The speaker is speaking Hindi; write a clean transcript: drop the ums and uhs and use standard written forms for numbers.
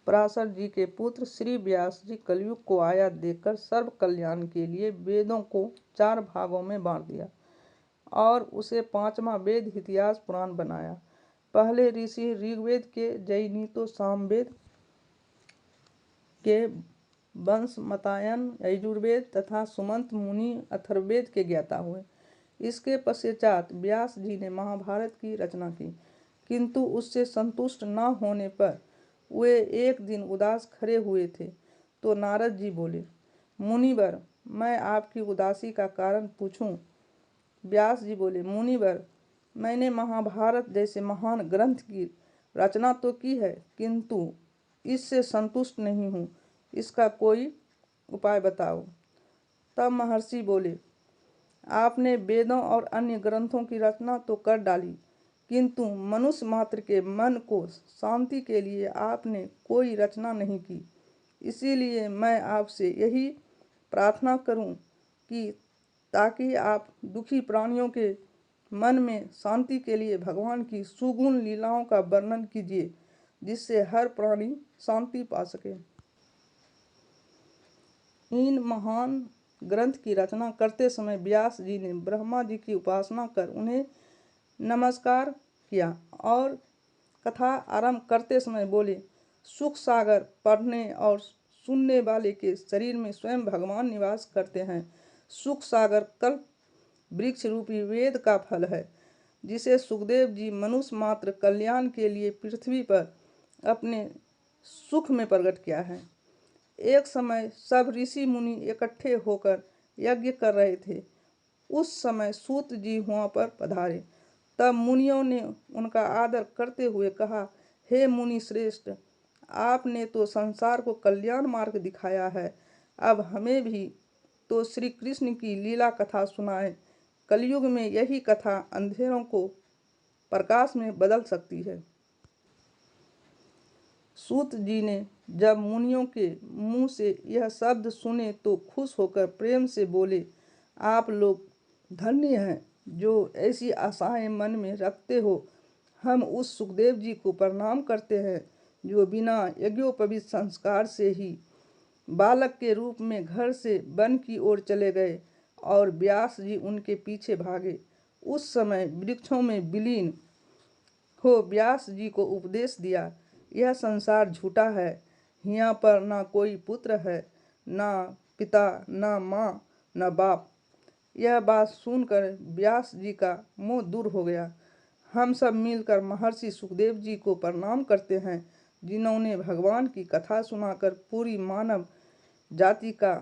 पराशर जी के पुत्र श्री व्यास जी कलयुग को आया देखकर सर्व कल्याण के लिए वेदों को 4 भागों में बांट दिया और उसे 5वां वेद इतिहास पुराण बनाया। पहले ऋषि ऋग्वेद के जैनीतो सामवेद के वंशमतायन यजुर्वेद तथा सुमंत मुनि अथर्ववेद के ज्ञाता हुए। इसके पश्चात व्यास जी ने महाभारत की रचना की, किंतु उससे संतुष्ट न होने पर वे एक दिन उदास खड़े हुए थे तो नारद जी बोले, मुनिवर, मैं आपकी उदासी का कारण पूछूं? व्यास जी बोले, मुनिवर, मैंने महाभारत जैसे महान ग्रंथ की रचना तो की है, किंतु इससे संतुष्ट नहीं हूँ। इसका कोई उपाय बताओ। तब महर्षि बोले, आपने वेदों और अन्य ग्रंथों की रचना तो कर डाली, किंतु मनुष्य मात्र के मन को शांति के लिए आपने कोई रचना नहीं की। इसीलिए मैं आपसे यही प्रार्थना करूं कि ताकि आप दुखी प्राणियों के मन में शांति के लिए भगवान की सुगुण लीलाओं का वर्णन कीजिए, जिससे हर प्राणी शांति पा सके। इन महान ग्रंथ की रचना करते समय व्यास जी ने ब्रह्मा जी की उपासना कर उन्हें नमस्कार किया और कथा आरंभ करते समय बोले, सुख सागर पढ़ने और सुनने वाले के शरीर में स्वयं भगवान निवास करते हैं। सुख सागर कल्प वृक्ष रूपी वेद का फल है, जिसे सुखदेव जी मनुष्य मात्र कल्याण के लिए पृथ्वी पर अपने सुख में प्रकट किया है। एक समय सब ऋषि मुनि इकट्ठे होकर यज्ञ कर रहे थे। उस समय सूत जी वहां पर पधारे। तब मुनियों ने उनका आदर करते हुए कहा, हे मुनि श्रेष्ठ, आपने तो संसार को कल्याण मार्ग दिखाया है, अब हमें भी तो श्री कृष्ण की लीला कथा सुनाएं। कलयुग में यही कथा अंधेरों को प्रकाश में बदल सकती है। सूत जी ने जब मुनियों के मुंह से यह शब्द सुने तो खुश होकर प्रेम से बोले, आप लोग धन्य हैं जो ऐसी आशाएं मन में रखते हो। हम उस सुखदेव जी को प्रणाम करते हैं जो बिना यज्ञोपवीत संस्कार से ही बालक के रूप में घर से वन की ओर चले गए और व्यास जी उनके पीछे भागे। उस समय वृक्षों में विलीन हो व्यास जी को उपदेश दिया, यह संसार झूठा है, यहाँ पर ना कोई पुत्र है, ना पिता, ना माँ, ना बाप। यह बात सुनकर व्यास जी का मोह दूर हो गया। हम सब मिलकर महर्षि सुखदेव जी को प्रणाम करते हैं, जिन्होंने भगवान की कथा सुनाकर पूरी मानव जाति का